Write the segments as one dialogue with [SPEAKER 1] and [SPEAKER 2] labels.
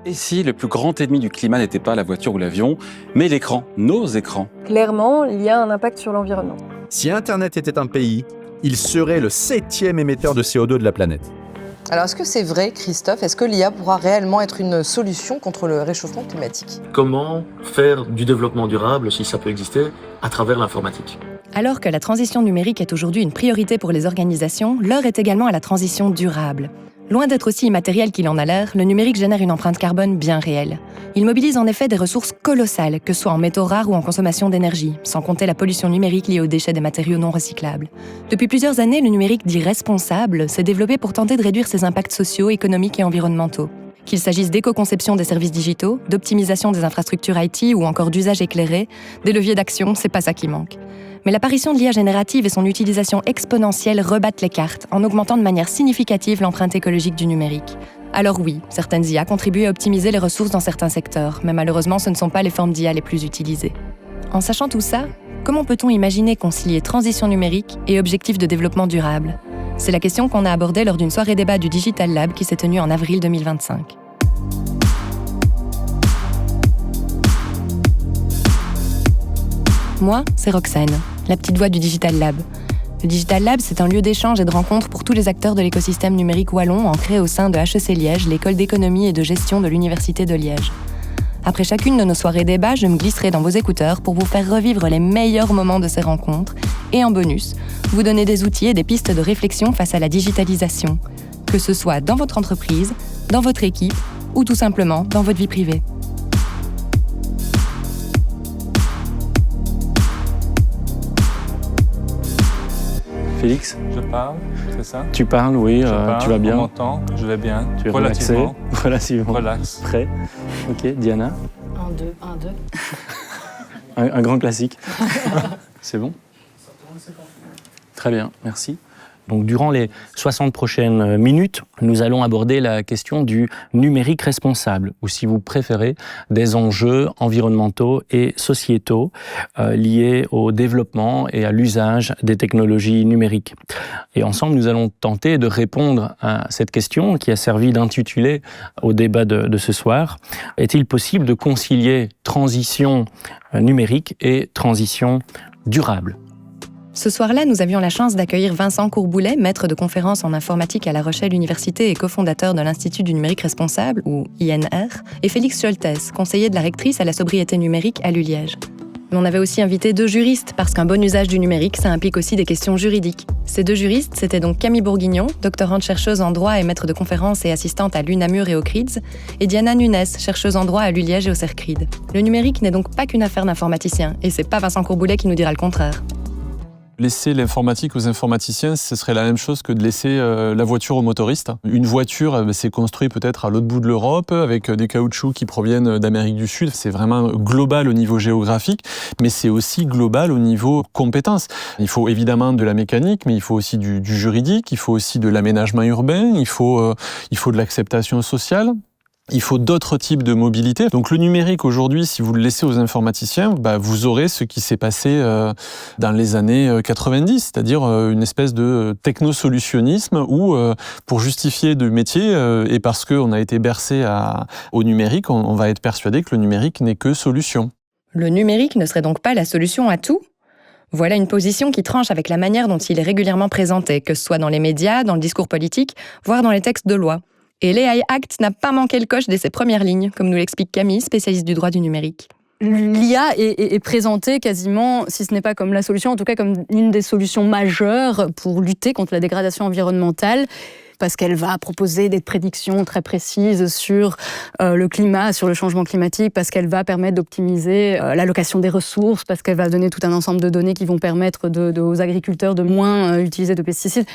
[SPEAKER 1] Et si le plus grand ennemi du climat n'était pas la voiture ou l'avion, mais l'écran, nos écrans?
[SPEAKER 2] Clairement, il y a un impact sur l'environnement.
[SPEAKER 3] Si Internet était un pays, il serait le 7e émetteur de CO2 de la planète.
[SPEAKER 4] Alors, est-ce que c'est vrai, Christophe? Est-ce que l'IA pourra réellement être une solution contre le réchauffement climatique?
[SPEAKER 5] Comment faire du développement durable, si ça peut exister, à travers l'informatique?
[SPEAKER 6] Alors que la transition numérique est aujourd'hui une priorité pour les organisations, l'heure est également à la transition durable. Loin d'être aussi immatériel qu'il en a l'air, le numérique génère une empreinte carbone bien réelle. Il mobilise en effet des ressources colossales, que ce soit en métaux rares ou en consommation d'énergie, sans compter la pollution numérique liée aux déchets des matériaux non recyclables. Depuis plusieurs années, le numérique dit responsable s'est développé pour tenter de réduire ses impacts sociaux, économiques et environnementaux. Qu'il s'agisse d'éco-conception des services digitaux, d'optimisation des infrastructures IT ou encore d'usage éclairé, des leviers d'action, c'est pas ça qui manque. Mais l'apparition de l'IA générative et son utilisation exponentielle rebattent les cartes en augmentant de manière significative l'empreinte écologique du numérique. Alors oui, certaines IA contribuent à optimiser les ressources dans certains secteurs, mais malheureusement ce ne sont pas les formes d'IA les plus utilisées. En sachant tout ça, comment peut-on imaginer concilier transition numérique et objectifs de développement durable? C'est la question qu'on a abordée lors d'une soirée débat du Digital Lab qui s'est tenue en avril 2025. Moi, c'est Roxane, la petite voix du Digital Lab. Le Digital Lab, c'est un lieu d'échange et de rencontre pour tous les acteurs de l'écosystème numérique wallon ancré au sein de HEC Liège, l'école d'économie et de gestion de l'Université de Liège. Après chacune de nos soirées débats, je me glisserai dans vos écouteurs pour vous faire revivre les meilleurs moments de ces rencontres et en bonus, vous donner des outils et des pistes de réflexion face à la digitalisation, que ce soit dans votre entreprise, dans votre équipe ou tout simplement dans votre vie privée.
[SPEAKER 1] Félix,
[SPEAKER 7] Je parle, c'est ça?
[SPEAKER 1] tu parles, oui,
[SPEAKER 7] Je parle,
[SPEAKER 1] tu vas bien?
[SPEAKER 7] On m'entend, je vais bien.
[SPEAKER 1] Tu es relaxé? Relativement.
[SPEAKER 7] Relax.
[SPEAKER 1] Prêt? Ok, Diana?
[SPEAKER 8] 1, 2, 1, 2.
[SPEAKER 1] Un grand classique. C'est bon? Très bien, merci.
[SPEAKER 9] Donc, durant les 60 prochaines minutes, nous allons aborder la question du numérique responsable, ou si vous préférez, des enjeux environnementaux et sociétaux liés au développement et à l'usage des technologies numériques. Et ensemble, nous allons tenter de répondre à cette question qui a servi d'intitulé au débat de ce soir. Est-il possible de concilier transition numérique et transition durable ?
[SPEAKER 6] Ce soir-là, nous avions la chance d'accueillir Vincent Courboulet, maître de conférences en informatique à La Rochelle Université et cofondateur de l'Institut du numérique responsable, ou INR, et Félix Scholtes, conseiller de la rectrice à la sobriété numérique à l'ULiège. Mais on avait aussi invité 2 juristes, parce qu'un bon usage du numérique, ça implique aussi des questions juridiques. Ces 2 juristes, c'était donc Camille Bourguignon, doctorante chercheuse en droit et maître de conférences et assistante à l'UNAMUR et au CRIDS, et Diana Nunes, chercheuse en droit à l'ULiège et au CERCRID. Le numérique n'est donc pas qu'une affaire d'informaticiens, et c'est pas Vincent Courboulet qui nous dira le contraire.
[SPEAKER 7] Laisser l'informatique aux informaticiens, ce serait la même chose que de laisser la voiture aux motoristes. Une voiture, c'est construit peut-être à l'autre bout de l'Europe, avec des caoutchoucs qui proviennent d'Amérique du Sud. C'est vraiment global au niveau géographique, mais c'est aussi global au niveau compétences. Il faut évidemment de la mécanique, mais il faut aussi du juridique, il faut aussi de l'aménagement urbain, il faut de l'acceptation sociale. Il faut d'autres types de mobilité. Donc le numérique aujourd'hui, si vous le laissez aux informaticiens, vous aurez ce qui s'est passé dans les années 90, c'est-à-dire une espèce de technosolutionnisme où, pour justifier de métier, et parce qu'on a été bercé au numérique, on va être persuadé que le numérique n'est que solution.
[SPEAKER 6] Le numérique ne serait donc pas la solution à tout ? Voilà une position qui tranche avec la manière dont il est régulièrement présenté, que ce soit dans les médias, dans le discours politique, voire dans les textes de loi. Et l'AI Act n'a pas manqué le coche dès ses premières lignes, comme nous l'explique Camille, spécialiste du droit du numérique.
[SPEAKER 8] L'IA est présentée quasiment, si ce n'est pas comme la solution, en tout cas comme une des solutions majeures pour lutter contre la dégradation environnementale, parce qu'elle va proposer des prédictions très précises sur le climat, sur le changement climatique, parce qu'elle va permettre d'optimiser l'allocation des ressources, parce qu'elle va donner tout un ensemble de données qui vont permettre aux agriculteurs de moins utiliser de pesticides.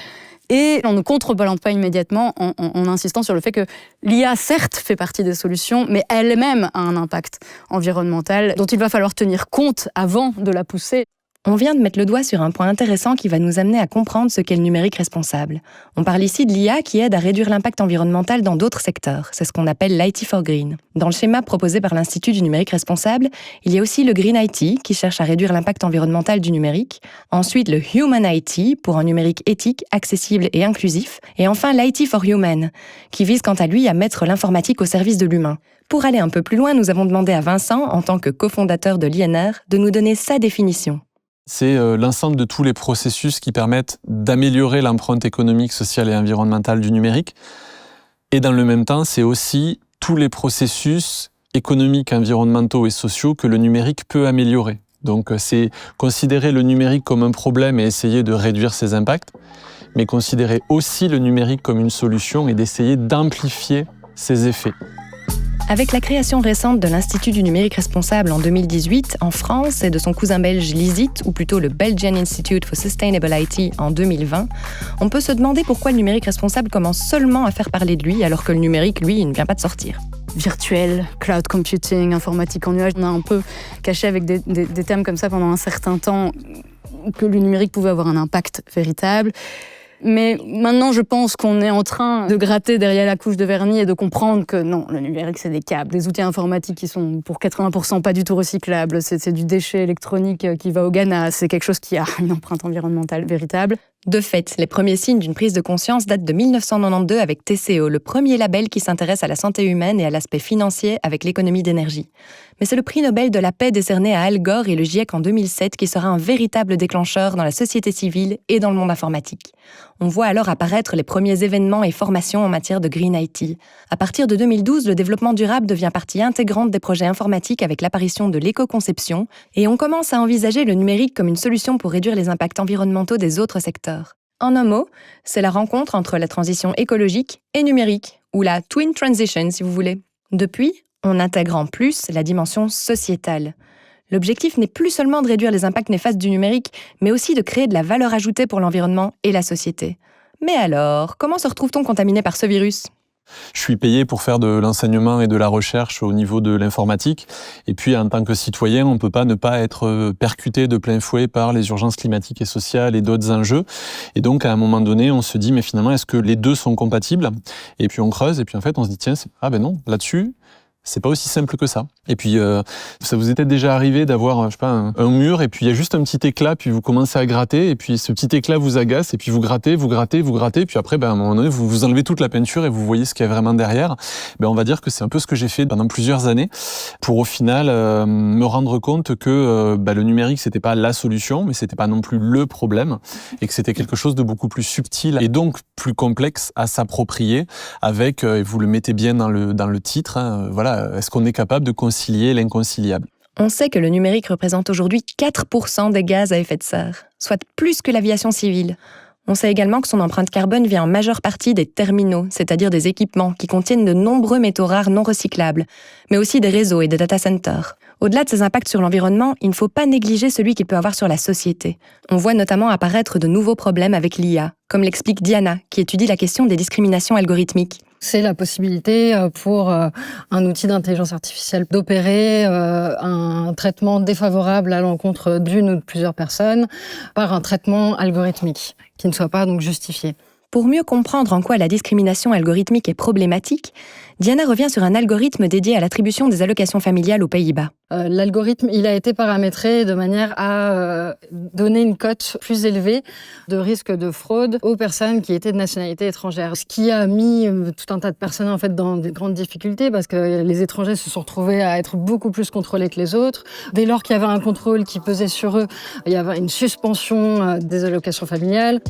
[SPEAKER 8] Et on ne contrebalance pas immédiatement en insistant sur le fait que l'IA, certes, fait partie des solutions, mais elle-même a un impact environnemental dont il va falloir tenir compte avant de la pousser.
[SPEAKER 6] On vient de mettre le doigt sur un point intéressant qui va nous amener à comprendre ce qu'est le numérique responsable. On parle ici de l'IA qui aide à réduire l'impact environnemental dans d'autres secteurs. C'est ce qu'on appelle l'IT for Green. Dans le schéma proposé par l'Institut du numérique responsable, il y a aussi le Green IT qui cherche à réduire l'impact environnemental du numérique. Ensuite, le Human IT pour un numérique éthique, accessible et inclusif. Et enfin, l'IT for Human qui vise quant à lui à mettre l'informatique au service de l'humain. Pour aller un peu plus loin, nous avons demandé à Vincent, en tant que cofondateur de l'INR, de nous donner sa définition.
[SPEAKER 7] C'est l'ensemble de tous les processus qui permettent d'améliorer l'empreinte économique, sociale et environnementale du numérique. Et dans le même temps, c'est aussi tous les processus économiques, environnementaux et sociaux que le numérique peut améliorer. Donc c'est considérer le numérique comme un problème et essayer de réduire ses impacts, mais considérer aussi le numérique comme une solution et d'essayer d'amplifier ses effets.
[SPEAKER 6] Avec la création récente de l'Institut du numérique responsable en 2018 en France et de son cousin belge l'ISIT, ou plutôt le Belgian Institute for Sustainable IT en 2020, on peut se demander pourquoi le numérique responsable commence seulement à faire parler de lui alors que le numérique, lui, il ne vient pas de sortir.
[SPEAKER 8] Virtuel, cloud computing, informatique en nuage, on a un peu caché avec des termes comme ça pendant un certain temps que le numérique pouvait avoir un impact véritable. Mais maintenant, je pense qu'on est en train de gratter derrière la couche de vernis et de comprendre que non, le numérique, c'est des câbles, des outils informatiques qui sont pour 80% pas du tout recyclables, c'est du déchet électronique qui va au Ghana, c'est quelque chose qui a une empreinte environnementale véritable.
[SPEAKER 6] De fait, les premiers signes d'une prise de conscience datent de 1992 avec TCO, le premier label qui s'intéresse à la santé humaine et à l'aspect financier avec l'économie d'énergie. Mais c'est le prix Nobel de la paix décerné à Al Gore et le GIEC en 2007 qui sera un véritable déclencheur dans la société civile et dans le monde informatique. On voit alors apparaître les premiers événements et formations en matière de Green IT. À partir de 2012, le développement durable devient partie intégrante des projets informatiques avec l'apparition de l'éco-conception et on commence à envisager le numérique comme une solution pour réduire les impacts environnementaux des autres secteurs. En un mot, c'est la rencontre entre la transition écologique et numérique, ou la Twin Transition si vous voulez. Depuis, on intègre en plus la dimension sociétale. L'objectif n'est plus seulement de réduire les impacts néfastes du numérique, mais aussi de créer de la valeur ajoutée pour l'environnement et la société. Mais alors, comment se retrouve-t-on contaminé par ce virus ?
[SPEAKER 7] Je suis payé pour faire de l'enseignement et de la recherche au niveau de l'informatique. Et puis, en tant que citoyen, on ne peut pas ne pas être percuté de plein fouet par les urgences climatiques et sociales et d'autres enjeux. Et donc, à un moment donné, on se dit, mais finalement, est-ce que les deux sont compatibles ? Et puis, on creuse, et puis en fait, on se dit, tiens, non, là-dessus, c'est pas aussi simple que ça. Et puis, ça vous était déjà arrivé d'avoir, un mur, et puis il y a juste un petit éclat, puis vous commencez à gratter, et puis ce petit éclat vous agace, et puis vous grattez, puis après, à un moment donné, vous enlevez toute la peinture et vous voyez ce qu'il y a vraiment derrière. On va dire que c'est un peu ce que j'ai fait pendant plusieurs années, pour au final me rendre compte que le numérique, c'était pas la solution, mais c'était pas non plus le problème, et que c'était quelque chose de beaucoup plus subtil, et donc plus complexe à s'approprier, avec, et vous le mettez bien dans le titre, est-ce qu'on est capable de concilier l'inconciliable ?
[SPEAKER 6] On sait que le numérique représente aujourd'hui 4% des gaz à effet de serre, soit plus que l'aviation civile. On sait également que son empreinte carbone vient en majeure partie des terminaux, c'est-à-dire des équipements qui contiennent de nombreux métaux rares non recyclables, mais aussi des réseaux et des data centers. Au-delà de ces impacts sur l'environnement, il ne faut pas négliger celui qu'il peut avoir sur la société. On voit notamment apparaître de nouveaux problèmes avec l'IA, comme l'explique Diana, qui étudie la question des discriminations algorithmiques.
[SPEAKER 2] C'est la possibilité pour un outil d'intelligence artificielle d'opérer un traitement défavorable à l'encontre d'une ou de plusieurs personnes par un traitement algorithmique qui ne soit pas donc justifié.
[SPEAKER 6] Pour mieux comprendre en quoi la discrimination algorithmique est problématique, Diana revient sur un algorithme dédié à l'attribution des allocations familiales aux Pays-Bas.
[SPEAKER 2] L'algorithme, il a été paramétré de manière à donner une cote plus élevée de risque de fraude aux personnes qui étaient de nationalité étrangère. Ce qui a mis tout un tas de personnes en fait dans des grandes difficultés parce que les étrangers se sont retrouvés à être beaucoup plus contrôlés que les autres. Dès lors qu'il y avait un contrôle qui pesait sur eux, il y avait une suspension des allocations familiales.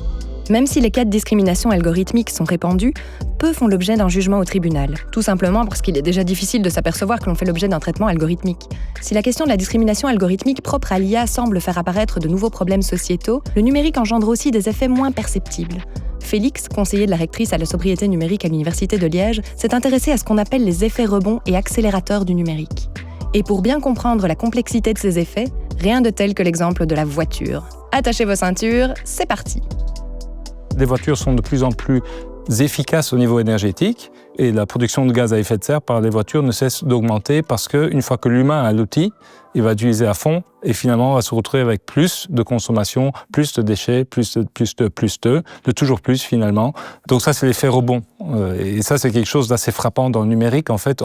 [SPEAKER 6] Même si les cas de discrimination algorithmique sont répandus, peu font l'objet d'un jugement au tribunal, tout simplement parce qu'il est déjà difficile de s'apercevoir que l'on fait l'objet d'un traitement algorithmique. Si la question de la discrimination algorithmique propre à l'IA semble faire apparaître de nouveaux problèmes sociétaux, le numérique engendre aussi des effets moins perceptibles. Félix, conseiller de la rectrice à la sobriété numérique à l'Université de Liège, s'est intéressé à ce qu'on appelle les effets rebonds et accélérateurs du numérique. Et pour bien comprendre la complexité de ces effets, rien de tel que l'exemple de la voiture. Attachez vos ceintures, c'est parti!
[SPEAKER 10] Les voitures sont de plus en plus efficaces au niveau énergétique Et la production de gaz à effet de serre par les voitures ne cesse d'augmenter parce qu'une fois que l'humain a l'outil, il va l'utiliser à fond et finalement on va se retrouver avec plus de consommation, plus de déchets, plus de toujours plus finalement. Donc ça c'est l'effet rebond. Et ça c'est quelque chose d'assez frappant dans le numérique en fait.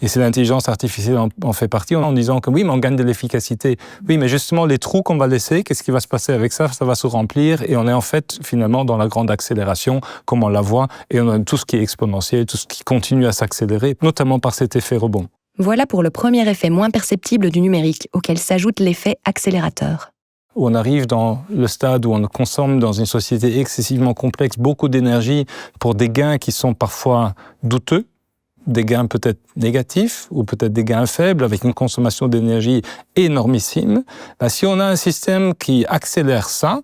[SPEAKER 10] Et c'est l'intelligence artificielle en fait partie en disant que oui mais on gagne de l'efficacité. Oui mais justement les trous qu'on va laisser, qu'est-ce qui va se passer avec ça? Ça va se remplir et on est en fait finalement dans la grande accélération comme on la voit et on a tout ce qui est exponentiel, tout ce qui continue à s'accélérer, notamment par cet effet rebond.
[SPEAKER 6] Voilà pour le premier effet moins perceptible du numérique, auquel s'ajoute l'effet accélérateur.
[SPEAKER 10] On arrive dans le stade où on consomme dans une société excessivement complexe beaucoup d'énergie pour des gains qui sont parfois douteux, des gains peut-être négatifs ou peut-être des gains faibles avec une consommation d'énergie énormissime. Si on a un système qui accélère ça,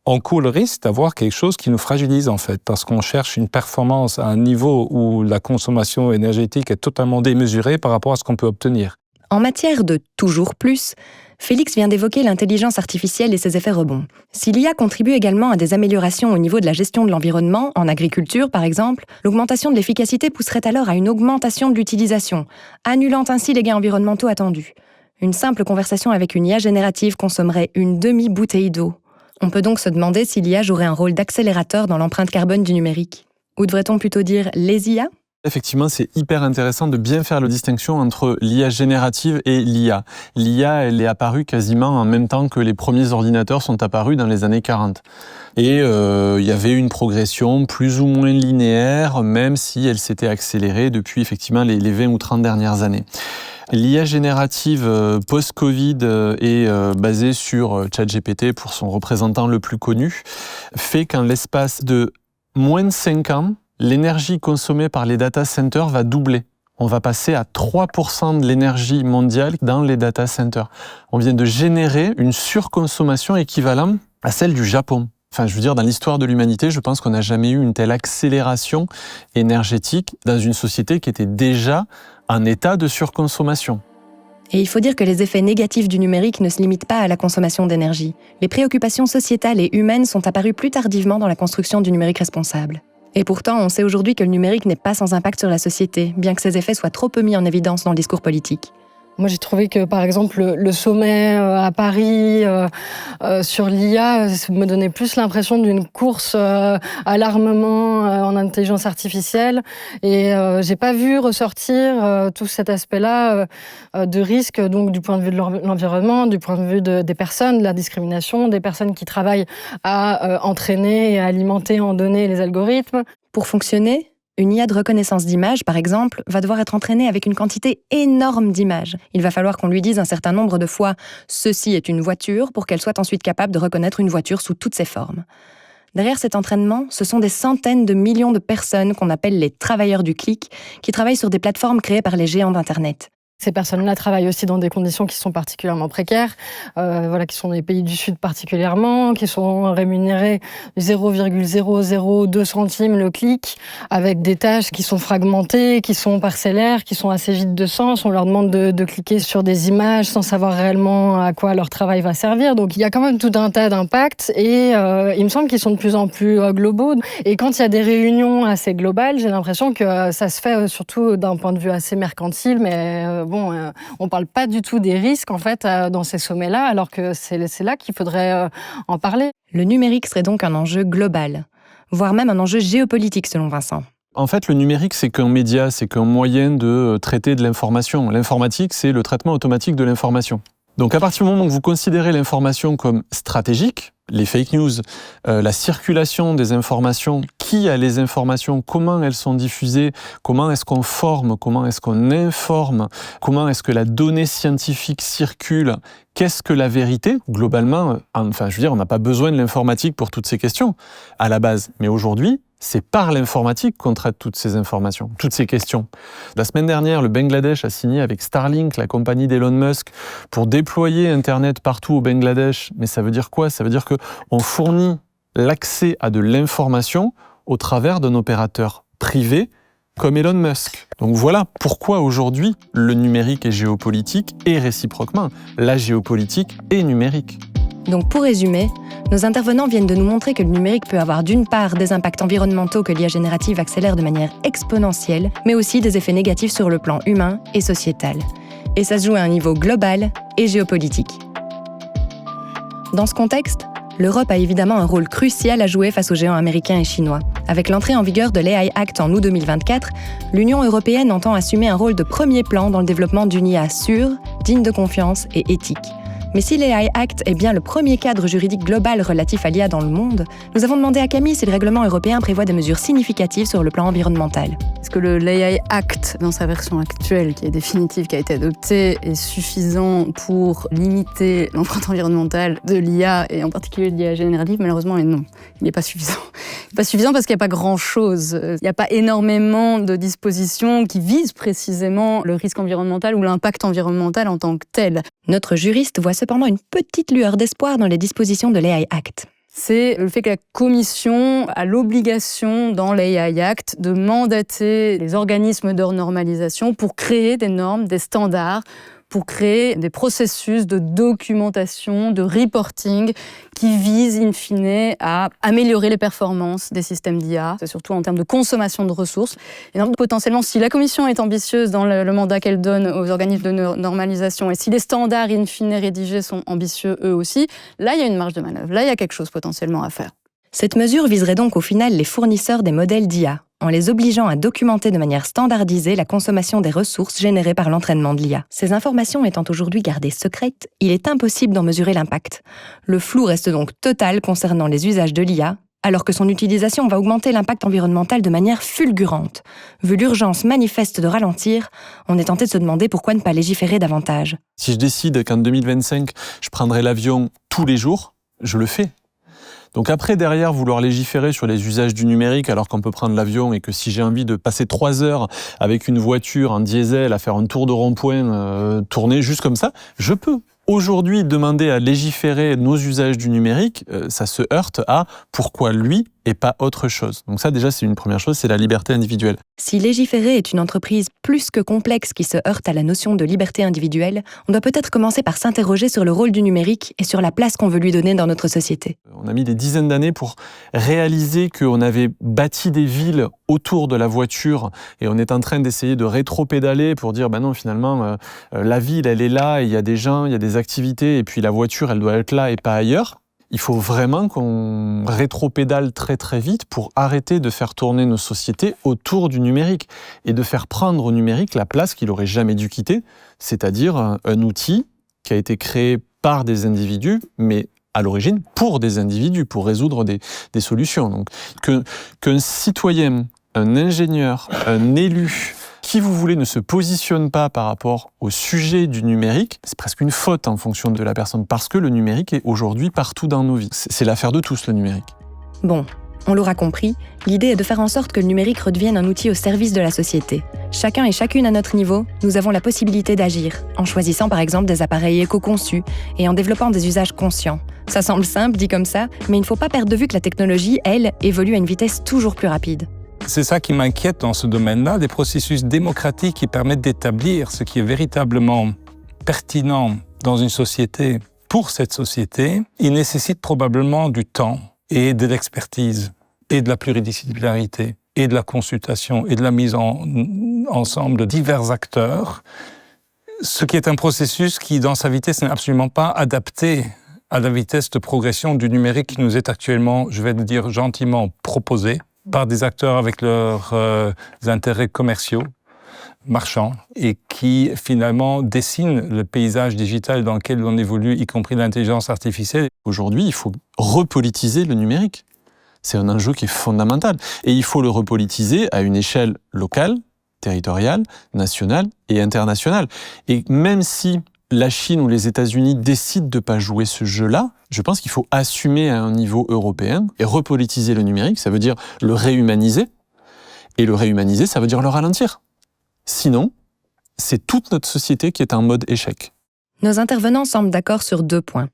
[SPEAKER 10] on court le risque d'avoir quelque chose qui nous fragilise en fait, parce qu'on cherche une performance à un niveau où la consommation énergétique est totalement démesurée par rapport à ce qu'on peut obtenir.
[SPEAKER 6] En matière de toujours plus, Félix vient d'évoquer l'intelligence artificielle et ses effets rebonds. Si l'IA contribue également à des améliorations au niveau de la gestion de l'environnement, en agriculture par exemple, l'augmentation de l'efficacité pousserait alors à une augmentation de l'utilisation, annulant ainsi les gains environnementaux attendus. Une simple conversation avec une IA générative consommerait une demi-bouteille d'eau. On peut donc se demander si l'IA jouerait un rôle d'accélérateur dans l'empreinte carbone du numérique. Ou devrait-on plutôt dire les IA ?
[SPEAKER 7] Effectivement, c'est hyper intéressant de bien faire la distinction entre l'IA générative et l'IA. L'IA, elle est apparue quasiment en même temps que les premiers ordinateurs sont apparus dans les années 40. Et il y avait une progression plus ou moins linéaire, même si elle s'était accélérée depuis effectivement les 20 ou 30 dernières années. L'IA générative post-Covid est basée sur ChatGPT pour son représentant le plus connu, fait qu'en l'espace de moins de 5 ans, l'énergie consommée par les data centers va doubler. On va passer à 3% de l'énergie mondiale dans les data centers. On vient de générer une surconsommation équivalente à celle du Japon. Enfin, je veux dire, dans l'histoire de l'humanité, je pense qu'on n'a jamais eu une telle accélération énergétique dans une société qui était déjà en état de surconsommation.
[SPEAKER 6] Et il faut dire que les effets négatifs du numérique ne se limitent pas à la consommation d'énergie. Les préoccupations sociétales et humaines sont apparues plus tardivement dans la construction du numérique responsable. Et pourtant, on sait aujourd'hui que le numérique n'est pas sans impact sur la société, bien que ses effets soient trop peu mis en évidence dans le discours politique.
[SPEAKER 2] Moi, j'ai trouvé que, par exemple, le sommet à Paris sur l'IA me donnait plus l'impression d'une course à l'armement en intelligence artificielle. Et j'ai pas vu ressortir tout cet aspect-là de risque, donc du point de vue de l'environnement, du point de vue des personnes, de la discrimination, des personnes qui travaillent à entraîner et à alimenter en données les algorithmes.
[SPEAKER 6] Pour fonctionner, une IA de reconnaissance d'images, par exemple, va devoir être entraînée avec une quantité énorme d'images. Il va falloir qu'on lui dise un certain nombre de fois « ceci est une voiture » pour qu'elle soit ensuite capable de reconnaître une voiture sous toutes ses formes. Derrière cet entraînement, ce sont des centaines de millions de personnes qu'on appelle les travailleurs du clic, qui travaillent sur des plateformes créées par les géants d'Internet.
[SPEAKER 2] Ces personnes-là travaillent aussi dans des conditions qui sont particulièrement précaires, qui sont dans les pays du Sud particulièrement, qui sont rémunérées 0,002 centimes le clic, avec des tâches qui sont fragmentées, qui sont parcellaires, qui sont assez vides de sens. On leur demande de cliquer sur des images sans savoir réellement à quoi leur travail va servir. Donc il y a quand même tout un tas d'impacts et il me semble qu'ils sont de plus en plus globaux. Et quand il y a des réunions assez globales, j'ai l'impression que ça se fait surtout d'un point de vue assez mercantile, mais on parle pas du tout des risques en fait dans ces sommets-là, alors que c'est là qu'il faudrait en parler.
[SPEAKER 6] Le numérique serait donc un enjeu global, voire même un enjeu géopolitique selon Vincent.
[SPEAKER 7] En fait, le numérique, c'est qu'un média, c'est qu'un moyen de traiter de l'information. L'informatique, c'est le traitement automatique de l'information. Donc à partir du moment où vous considérez l'information comme stratégique, les fake news, la circulation des informations, qui a les informations, comment elles sont diffusées, comment est-ce qu'on forme, comment est-ce qu'on informe, comment est-ce que la donnée scientifique circule, qu'est-ce que la vérité ? Globalement, enfin, je veux dire, on n'a pas besoin de l'informatique pour toutes ces questions, à la base. Mais aujourd'hui, c'est par l'informatique qu'on traite toutes ces informations, toutes ces questions. La semaine dernière, le Bangladesh a signé avec Starlink, la compagnie d'Elon Musk, pour déployer Internet partout au Bangladesh. Mais ça veut dire quoi ? Ça veut dire qu'on fournit l'accès à de l'information au travers d'un opérateur privé comme Elon Musk. Donc voilà pourquoi aujourd'hui le numérique est géopolitique et réciproquement, la géopolitique est numérique.
[SPEAKER 6] Donc pour résumer, nos intervenants viennent de nous montrer que le numérique peut avoir d'une part des impacts environnementaux que l'IA générative accélère de manière exponentielle, mais aussi des effets négatifs sur le plan humain et sociétal. Et ça se joue à un niveau global et géopolitique. Dans ce contexte, l'Europe a évidemment un rôle crucial à jouer face aux géants américains et chinois. Avec l'entrée en vigueur de l'AI Act en août 2024, l'Union européenne entend assumer un rôle de premier plan dans le développement d'une IA sûre, digne de confiance et éthique. Mais si l'AI Act est bien le premier cadre juridique global relatif à l'IA dans le monde, nous avons demandé à Camille si le règlement européen prévoit des mesures significatives sur le plan environnemental.
[SPEAKER 8] Est-ce que l'AI Act, dans sa version actuelle, qui est définitive, qui a été adoptée, est suffisant pour limiter l'empreinte environnementale de l'IA, et en particulier de l'IA générative? Malheureusement, non. Il n'est pas suffisant. Il n'est pas suffisant parce qu'il n'y a pas grand-chose. Il n'y a pas énormément de dispositions qui visent précisément le risque environnemental ou l'impact environnemental en tant que tel.
[SPEAKER 6] Notre juriste voit cependant une petite lueur d'espoir dans les dispositions de l'AI Act.
[SPEAKER 8] C'est le fait que la Commission a l'obligation dans l'AI Act de mandater les organismes de normalisation pour créer des normes, des standards, pour créer des processus de documentation, de reporting qui visent in fine à améliorer les performances des systèmes d'IA, c'est surtout en termes de consommation de ressources. Et donc, potentiellement, si la Commission est ambitieuse dans le mandat qu'elle donne aux organismes de normalisation et si les standards in fine rédigés sont ambitieux eux aussi, là, il y a une marge de manœuvre, là, il y a quelque chose potentiellement à faire.
[SPEAKER 6] Cette mesure viserait donc au final les fournisseurs des modèles d'IA, en les obligeant à documenter de manière standardisée la consommation des ressources générées par l'entraînement de l'IA. Ces informations étant aujourd'hui gardées secrètes, il est impossible d'en mesurer l'impact. Le flou reste donc total concernant les usages de l'IA, alors que son utilisation va augmenter l'impact environnemental de manière fulgurante. Vu l'urgence manifeste de ralentir, on est tenté de se demander pourquoi ne pas légiférer davantage.
[SPEAKER 7] Si je décide qu'en 2025, je prendrai l'avion tous les jours, je le fais. Donc après, derrière, vouloir légiférer sur les usages du numérique alors qu'on peut prendre l'avion et que si j'ai envie de passer 3 heures avec une voiture en diesel à faire un tour de rond-point, tourner juste comme ça, je peux. Aujourd'hui, demander à légiférer nos usages du numérique, ça se heurte à pourquoi lui et pas autre chose. Donc ça, déjà, c'est une première chose, c'est la liberté individuelle.
[SPEAKER 6] Si légiférer est une entreprise plus que complexe qui se heurte à la notion de liberté individuelle, on doit peut-être commencer par s'interroger sur le rôle du numérique et sur la place qu'on veut lui donner dans notre société.
[SPEAKER 7] On a mis des dizaines d'années pour réaliser qu'on avait bâti des villes autour de la voiture et on est en train d'essayer de rétro-pédaler pour dire non, finalement, la ville, elle est là, et il y a des gens, il y a des activités, et puis la voiture, elle doit être là et pas ailleurs. Il faut vraiment qu'on rétro-pédale très très vite pour arrêter de faire tourner nos sociétés autour du numérique et de faire prendre au numérique la place qu'il n'aurait jamais dû quitter, c'est-à-dire un outil qui a été créé par des individus, mais à l'origine pour des individus, pour résoudre des solutions. Donc qu'un citoyen, un ingénieur, un élu, qui vous voulez ne se positionne pas par rapport au sujet du numérique, c'est presque une faute en fonction de la personne, parce que le numérique est aujourd'hui partout dans nos vies. C'est l'affaire de tous, le numérique.
[SPEAKER 6] Bon, on l'aura compris, l'idée est de faire en sorte que le numérique redevienne un outil au service de la société. Chacun et chacune à notre niveau, nous avons la possibilité d'agir, en choisissant par exemple des appareils éco-conçus et en développant des usages conscients. Ça semble simple, dit comme ça, mais il ne faut pas perdre de vue que la technologie, elle, évolue à une vitesse toujours plus rapide.
[SPEAKER 10] C'est ça qui m'inquiète dans ce domaine-là, des processus démocratiques qui permettent d'établir ce qui est véritablement pertinent dans une société pour cette société. Ils nécessitent probablement du temps et de l'expertise et de la pluridisciplinarité et de la consultation et de la mise ensemble de divers acteurs. Ce qui est un processus qui, dans sa vitesse, n'est absolument pas adapté à la vitesse de progression du numérique qui nous est actuellement, je vais le dire gentiment, proposé par des acteurs avec leurs intérêts commerciaux, marchands, et qui finalement dessinent le paysage digital dans lequel on évolue, y compris l'intelligence artificielle.
[SPEAKER 7] Aujourd'hui, il faut repolitiser le numérique. C'est un enjeu qui est fondamental. Et il faut le repolitiser à une échelle locale, territoriale, nationale et internationale. Et même si la Chine ou les États-Unis décident de ne pas jouer ce jeu-là, je pense qu'il faut assumer à un niveau européen et repolitiser le numérique, ça veut dire le réhumaniser. Et le réhumaniser, ça veut dire le ralentir. Sinon, c'est toute notre société qui est en mode échec.
[SPEAKER 6] Nos intervenants semblent d'accord sur 2 points.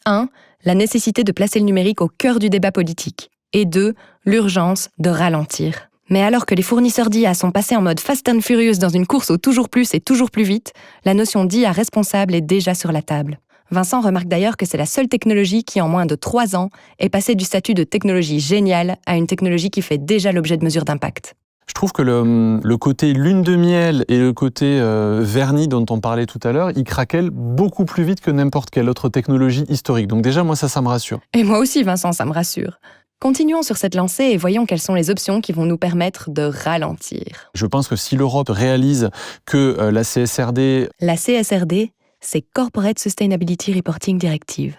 [SPEAKER 6] 1. La nécessité de placer le numérique au cœur du débat politique. Et 2. L'urgence de ralentir. Mais alors que les fournisseurs d'IA sont passés en mode Fast and Furious dans une course au toujours plus et toujours plus vite, la notion d'IA responsable est déjà sur la table. Vincent remarque d'ailleurs que c'est la seule technologie qui, en moins de 3 ans, est passée du statut de technologie géniale à une technologie qui fait déjà l'objet de mesures d'impact.
[SPEAKER 7] Je trouve que le côté lune de miel et le côté vernis dont on parlait tout à l'heure, ils craquellent beaucoup plus vite que n'importe quelle autre technologie historique. Donc déjà, moi, ça me rassure.
[SPEAKER 6] Et moi aussi, Vincent, ça me rassure. Continuons sur cette lancée et voyons quelles sont les options qui vont nous permettre de ralentir.
[SPEAKER 7] Je pense que si l'Europe réalise que la CSRD...
[SPEAKER 6] La CSRD, c'est Corporate Sustainability Reporting Directive.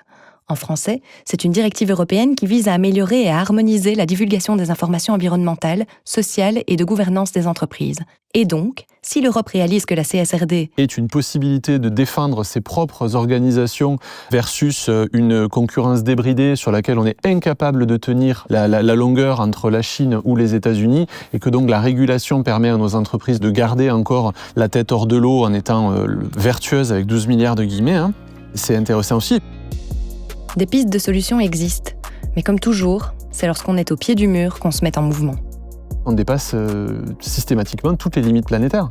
[SPEAKER 6] En français, c'est une directive européenne qui vise à améliorer et à harmoniser la divulgation des informations environnementales, sociales et de gouvernance des entreprises. Et donc, si l'Europe réalise que la CSRD
[SPEAKER 7] est une possibilité de défendre ses propres organisations versus une concurrence débridée sur laquelle on est incapable de tenir la longueur entre la Chine ou les États-Unis, et que donc la régulation permet à nos entreprises de garder encore la tête hors de l'eau en étant vertueuses avec 12 milliards de guillemets, c'est intéressant aussi.
[SPEAKER 6] Des pistes de solutions existent, mais comme toujours, c'est lorsqu'on est au pied du mur qu'on se met en mouvement.
[SPEAKER 7] On dépasse systématiquement toutes les limites planétaires.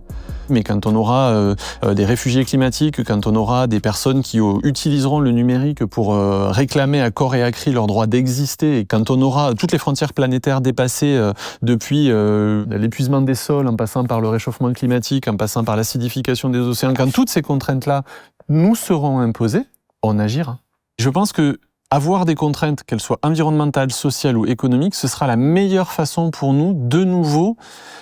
[SPEAKER 7] Mais quand on aura des réfugiés climatiques, quand on aura des personnes qui utiliseront le numérique pour réclamer à corps et à cri leur droit d'exister, et quand on aura toutes les frontières planétaires dépassées depuis l'épuisement des sols, en passant par le réchauffement climatique, en passant par l'acidification des océans, quand toutes ces contraintes-là nous seront imposées, on agira. Je pense que avoir des contraintes, qu'elles soient environnementales, sociales ou économiques, ce sera la meilleure façon pour nous, de nouveau,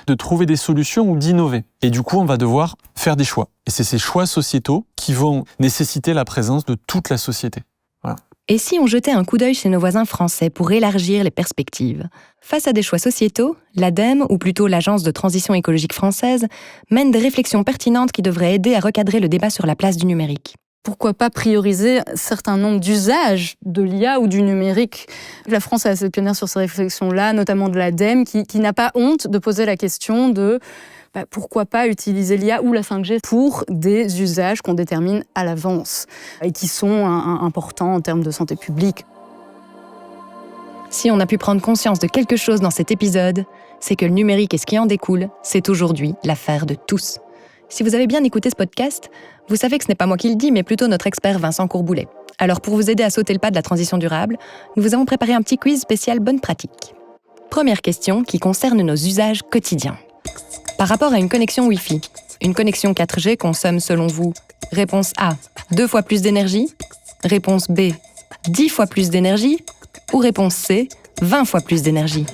[SPEAKER 7] de trouver des solutions ou d'innover. Et du coup, on va devoir faire des choix. Et c'est ces choix sociétaux qui vont nécessiter la présence de toute la société. Voilà.
[SPEAKER 6] Et si on jetait un coup d'œil chez nos voisins français pour élargir les perspectives ? Face à des choix sociétaux, l'ADEME, ou plutôt l'Agence de transition écologique française, mène des réflexions pertinentes qui devraient aider à recadrer le débat sur la place du numérique.
[SPEAKER 8] Pourquoi pas prioriser un certain nombre d'usages de l'IA ou du numérique ? La France est assez pionnière sur ces réflexions-là, notamment de l'ADEME, qui n'a pas honte de poser la question de pourquoi pas utiliser l'IA ou la 5G pour des usages qu'on détermine à l'avance et qui sont importants en termes de santé publique.
[SPEAKER 6] Si on a pu prendre conscience de quelque chose dans cet épisode, c'est que le numérique et ce qui en découle, c'est aujourd'hui l'affaire de tous. Si vous avez bien écouté ce podcast, vous savez que ce n'est pas moi qui le dis, mais plutôt notre expert Vincent Courboulet. Alors pour vous aider à sauter le pas de la transition durable, nous vous avons préparé un petit quiz spécial bonne pratique. Première question qui concerne nos usages quotidiens. Par rapport à une connexion Wi-Fi, une connexion 4G consomme selon vous, réponse A, 2 fois plus d'énergie, réponse B, 10 fois plus d'énergie, ou réponse C, 20 fois plus d'énergie.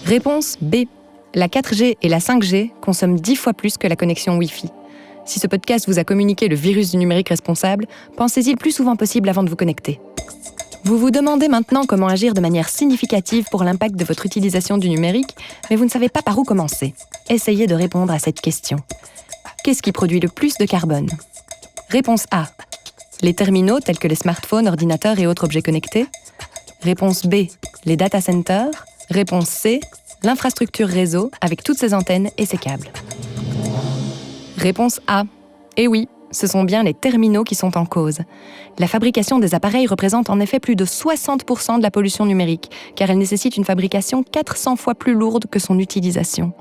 [SPEAKER 6] Réponse B. La 4G et la 5G consomment 10 fois plus que la connexion Wi-Fi. Si ce podcast vous a communiqué le virus du numérique responsable, pensez-y le plus souvent possible avant de vous connecter. Vous vous demandez maintenant comment agir de manière significative pour l'impact de votre utilisation du numérique, mais vous ne savez pas par où commencer. Essayez de répondre à cette question. Qu'est-ce qui produit le plus de carbone ? Réponse A. Les terminaux tels que les smartphones, ordinateurs et autres objets connectés. Réponse B. Les data centers. Réponse C. L'infrastructure réseau avec toutes ses antennes et ses câbles. Réponse A. Eh oui, ce sont bien les terminaux qui sont en cause. La fabrication des appareils représente en effet plus de 60% de la pollution numérique, car elle nécessite une fabrication 400 fois plus lourde que son utilisation.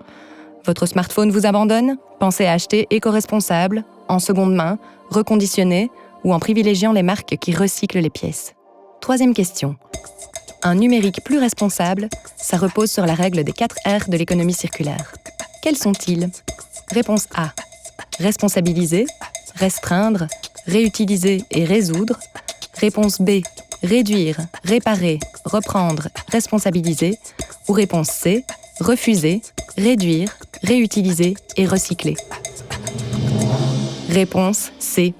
[SPEAKER 6] Votre smartphone vous abandonne ? Pensez à acheter éco-responsable, en seconde main, reconditionné ou en privilégiant les marques qui recyclent les pièces. Troisième question. Un numérique plus responsable, ça repose sur la règle des 4 R de l'économie circulaire. Quels sont-ils ? Réponse A. Responsabiliser, restreindre, réutiliser et résoudre. Réponse B. Réduire, réparer, reprendre, responsabiliser. Ou réponse C. Refuser, réduire, réutiliser et recycler. Réponse C.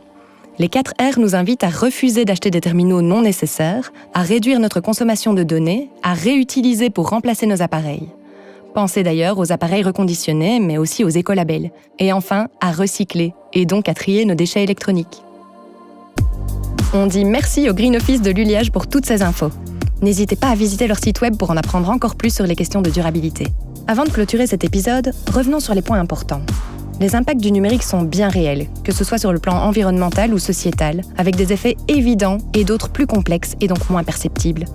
[SPEAKER 6] Les 4 R nous invitent à refuser d'acheter des terminaux non nécessaires, à réduire notre consommation de données, à réutiliser pour remplacer nos appareils. Pensez d'ailleurs aux appareils reconditionnés, mais aussi aux écolabels. Et enfin, à recycler, et donc à trier nos déchets électroniques. On dit merci au Green Office de l'Uliage pour toutes ces infos. N'hésitez pas à visiter leur site web pour en apprendre encore plus sur les questions de durabilité. Avant de clôturer cet épisode, revenons sur les points importants. Les impacts du numérique sont bien réels, que ce soit sur le plan environnemental ou sociétal, avec des effets évidents et d'autres plus complexes et donc moins perceptibles.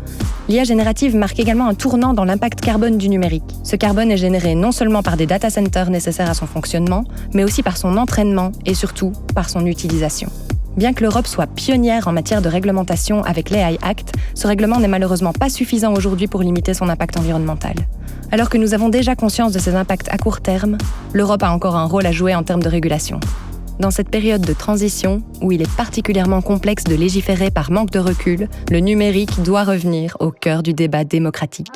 [SPEAKER 6] L'IA générative marque également un tournant dans l'impact carbone du numérique. Ce carbone est généré non seulement par des data centers nécessaires à son fonctionnement, mais aussi par son entraînement et surtout par son utilisation. Bien que l'Europe soit pionnière en matière de réglementation avec l'AI Act, ce règlement n'est malheureusement pas suffisant aujourd'hui pour limiter son impact environnemental. Alors que nous avons déjà conscience de ses impacts à court terme, l'Europe a encore un rôle à jouer en termes de régulation. Dans cette période de transition, où il est particulièrement complexe de légiférer par manque de recul, le numérique doit revenir au cœur du débat démocratique.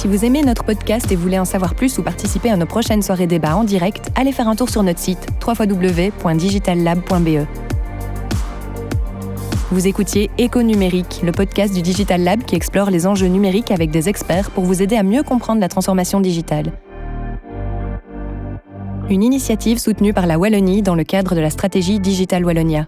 [SPEAKER 6] Si vous aimez notre podcast et voulez en savoir plus ou participer à nos prochaines soirées débats en direct, allez faire un tour sur notre site www.digitallab.be. Vous écoutiez Éco-numérique, le podcast du Digital Lab qui explore les enjeux numériques avec des experts pour vous aider à mieux comprendre la transformation digitale. Une initiative soutenue par la Wallonie dans le cadre de la stratégie Digital Wallonia.